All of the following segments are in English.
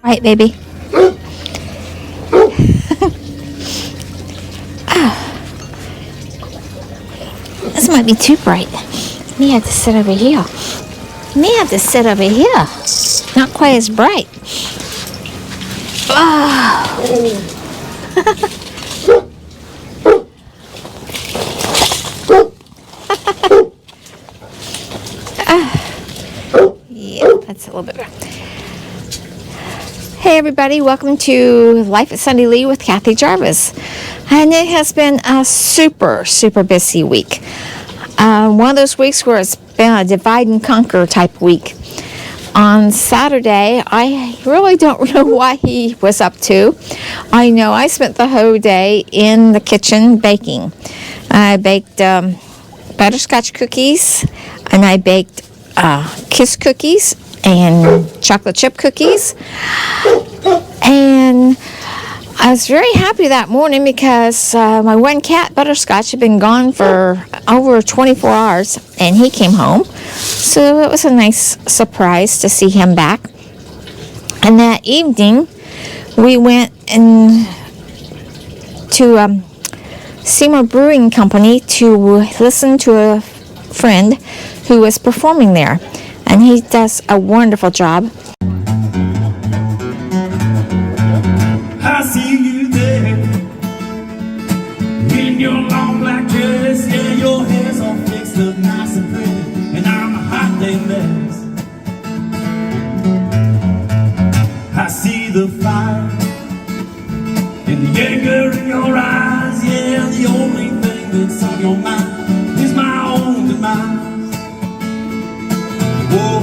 Right, baby? This might be too bright. May have to sit over here. May have to sit over here. Not quite as bright. Yeah, that's a little bit better. Hey everybody, welcome to Life at Sunday Lee with Kathy Jarvis. And it has been a super busy week. One of those weeks where it's been a divide and conquer type week. On Saturday, I really don't know what he was up to. I know I spent the whole day in the kitchen baking. I baked butterscotch cookies, and I baked kiss cookies and chocolate chip cookies. And I was very happy that morning because my one cat, Butterscotch, had been gone for over 24 hours, and he came home. So it was a nice surprise to see him back. And that evening, we went to Seymour Brewing Company to listen to a friend who was performing there. And he does a wonderful job. I see you there in your long black dress. Yeah, your hair's all fixed up nice and pretty, and I'm a hot day mess. I see the fire and the anger in your eyes. Yeah, the only thing that's on your mind is my own demise. Whoa,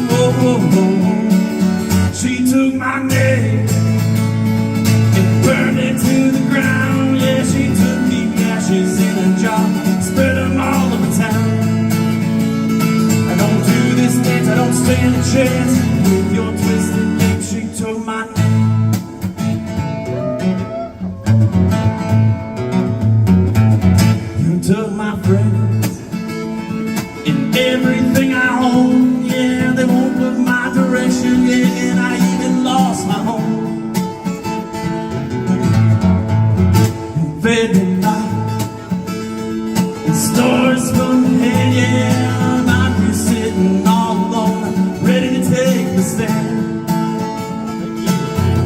whoa, whoa, whoa. She took my name, burned it to the ground. Yeah, she took the ashes in a jar, spread them all over town. I don't do this dance, I don't stand a chance with your twisted lips. She took my name. You took my friends and everything I own. Yeah, they won't look my direction. Yeah, and I even lost my home. Fed me light and stories from the head. Yeah, I'm here sitting all alone, ready to take the stand.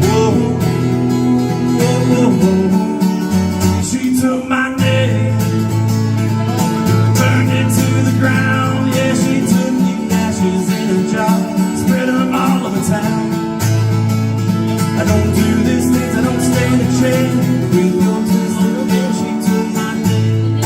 Whoa, whoa, whoa, whoa. She took my name, burned it to the ground. Yeah, she took the ashes in a jar, spread them all over town. I don't do this things, I don't stand a chance with your twisted lips. She took my name.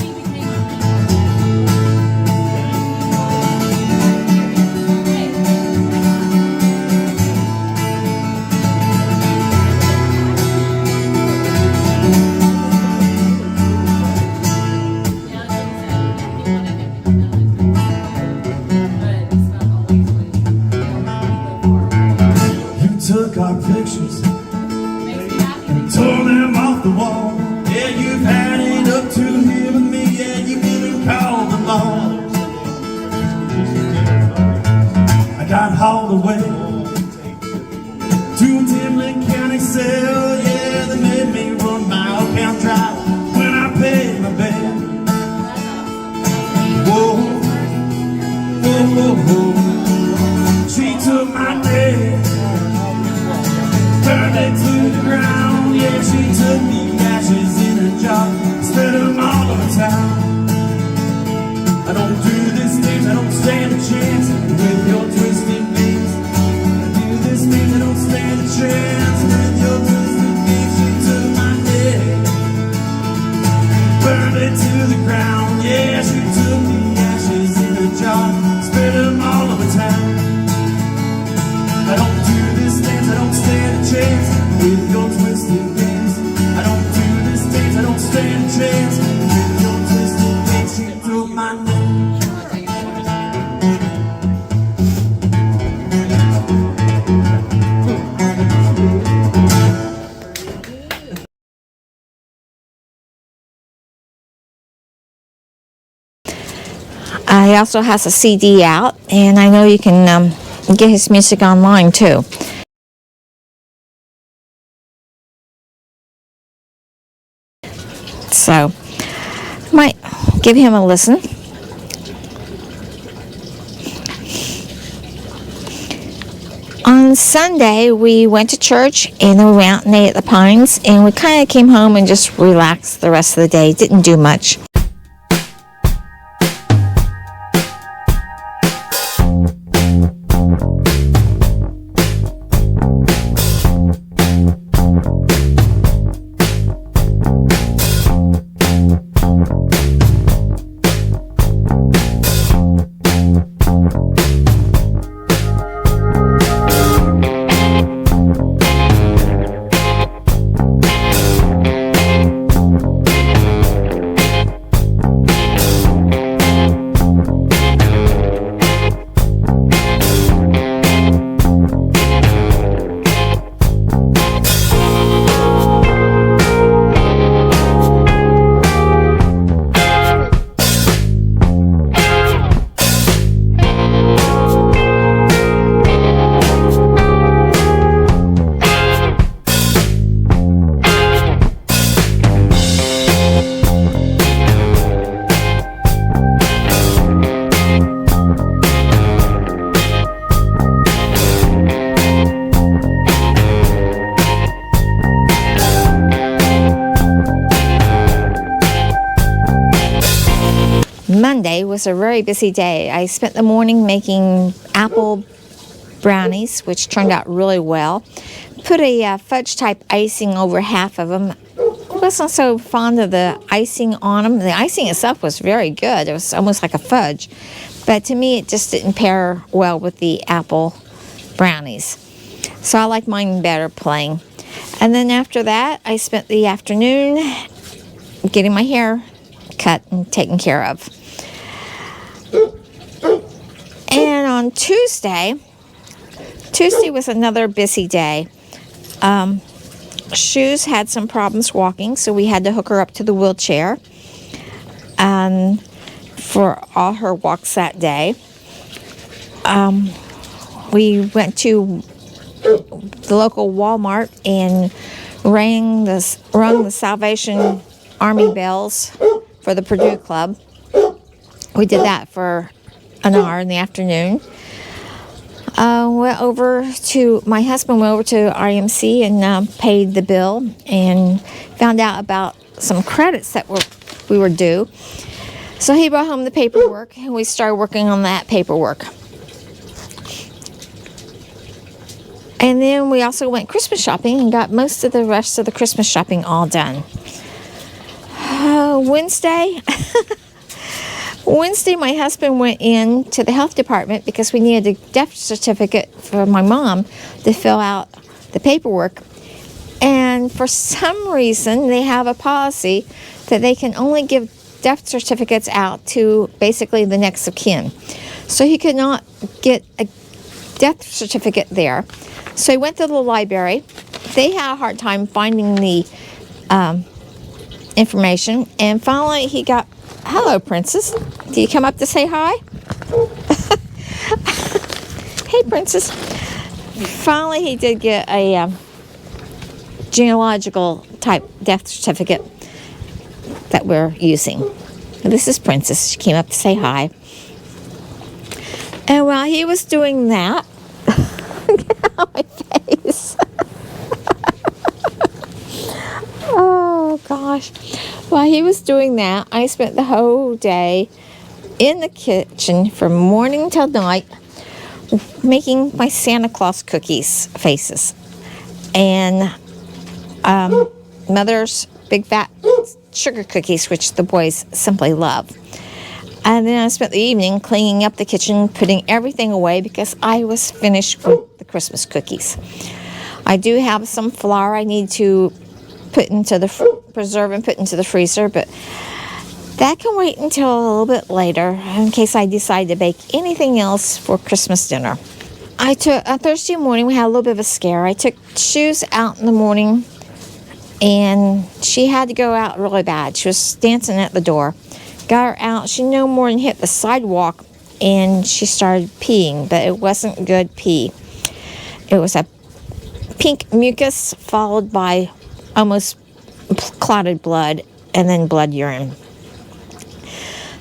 You took our pictures and tore them off the wall. Yeah, you've had it up to here with me. Yeah, you even called the law. I got hauled away to a Timlin County cell. Yeah, they made me run my account dry when I paid my bail. Whoa, whoa, whoa, whoa. She took my name, turned it to the ground. Yeah, she took the ashes in a jar, spread them all over town. I don't do this things, I don't stand a chance with your twisted lips. I do this things, I don't stand a chance with your twisted lips. She took my head, burned it to the ground. Yeah, she took the ashes in a jar, spread them all over town. I don't do this dance, I don't stand a chance with your twisted lips. I don't do this dance, I don't stand a chance with your twisted lips. She took my name. He also has a CD out, and I know you can get his music online too. So, might give him a listen. On Sunday, we went to church and then we went out and ate at the Pines, and we kind of came home and just relaxed the rest of the day. Didn't do much. Monday was a very busy day. I spent the morning making apple brownies, which turned out really well. Put a fudge type icing over half of them. Wasn't so fond of the icing on them. The icing itself was very good. It was almost like a fudge. But to me, it just didn't pair well with the apple brownies. So I like mine better plain. And then after that, I spent the afternoon getting my hair cut and taken care of. And on Tuesday was another busy day. Shoes had some problems walking, so we had to hook her up to the wheelchair for all her walks that day. We went to the local Walmart and rang the Salvation Army bells for the Purdue Club. We did that for an hour in the afternoon. My husband went over to RMC and paid the bill and found out about some credits that we were due. So he brought home the paperwork and we started working on that paperwork. And then we also went Christmas shopping and got most of the rest of the Christmas shopping all done. Wednesday, my husband went in to the health department because we needed a death certificate for my mom to fill out the paperwork. And for some reason, they have a policy that they can only give death certificates out to basically the next of kin. So he could not get a death certificate there. So he went to the library. They had a hard time finding the information. And finally, he got, "Hello, Princess. Do you come up to say hi?" "Hey, Princess." Finally, he did get a genealogical type death certificate that we're using. This is Princess. She came up to say hi. And while he was doing that, get out of my face. Oh, gosh. While he was doing that, I spent the whole day in the kitchen from morning till night making my Santa Claus cookies faces. And Mother's big fat sugar cookies, which the boys simply love. And then I spent the evening cleaning up the kitchen, putting everything away because I was finished with the Christmas cookies. I do have some flour I need to put into the preserve and put into the freezer, but that can wait until a little bit later in case I decide to bake anything else for Christmas dinner. On Thursday morning, we had a little bit of a scare. I took Shoes out in the morning, and she had to go out really bad. She was dancing at the door. Got her out. She no more than hit the sidewalk, and she started peeing, but it wasn't good pee. It was a pink mucus followed by almost clotted blood, and then blood urine.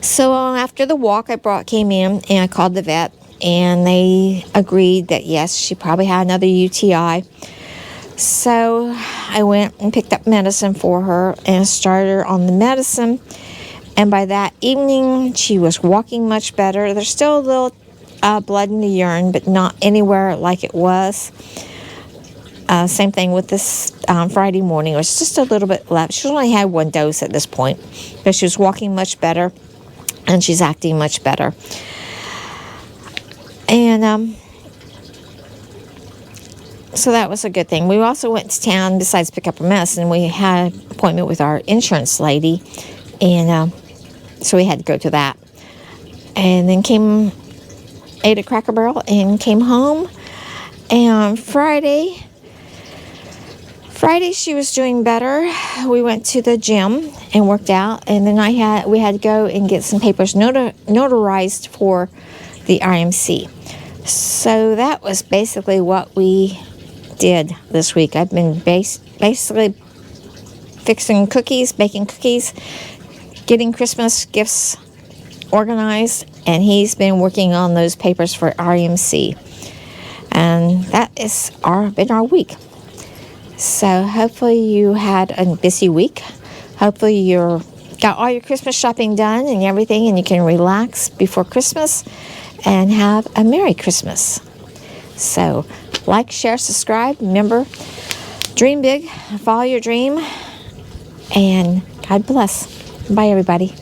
So after the walk, came in and I called the vet, and they agreed that yes, she probably had another UTI. So I went and picked up medicine for her and started her on the medicine. And by that evening, she was walking much better. There's still a little blood in the urine, but not anywhere like it was. Same thing with this Friday morning. It was just a little bit left. She only had one dose at this point, but she was walking much better, and she's acting much better. And so that was a good thing. We also went to town. Besides pick up her medicine, we had an appointment with our insurance lady, and so we had to go to that. And then ate a Cracker Barrel and came home. And Friday she was doing better. We went to the gym and worked out, and then we had to go and get some papers notarized for the IMC. So that was basically what we did this week. I've been basically fixing cookies, baking cookies, getting Christmas gifts organized, and he's been working on those papers for RMC. And that is been our week. So hopefully you had a busy week. Hopefully you got all your Christmas shopping done and everything, and you can relax before Christmas and have a Merry Christmas. So like, share, subscribe. Remember, dream big, follow your dream, and God bless. Bye, everybody.